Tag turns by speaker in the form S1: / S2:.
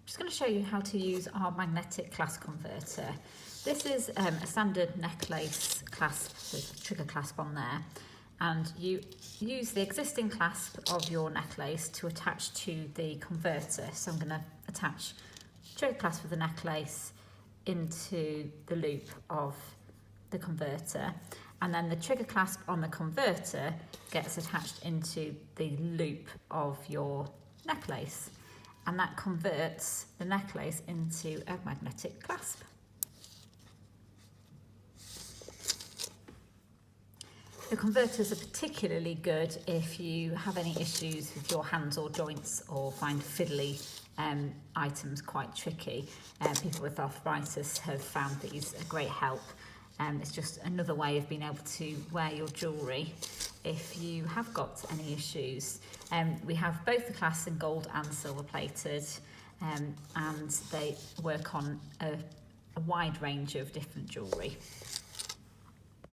S1: just going to show you how to use our magnetic clasp converter. This is a standard necklace clasp, there's a trigger clasp on there, and you use the existing clasp of your necklace to attach to the converter. So I'm going to attach trigger clasp of the necklace into the loop of the converter, and then the trigger clasp on the converter gets attached into the loop of your necklace, and that converts the necklace into a magnetic clasp. The converters are particularly good if you have any issues with your hands or joints or find fiddly items quite tricky. People with arthritis have found these a great help. It's just another way of being able to wear your jewellery if you have got any issues. We have both the clasps in gold and silver plated, and they work on a wide range of different jewellery.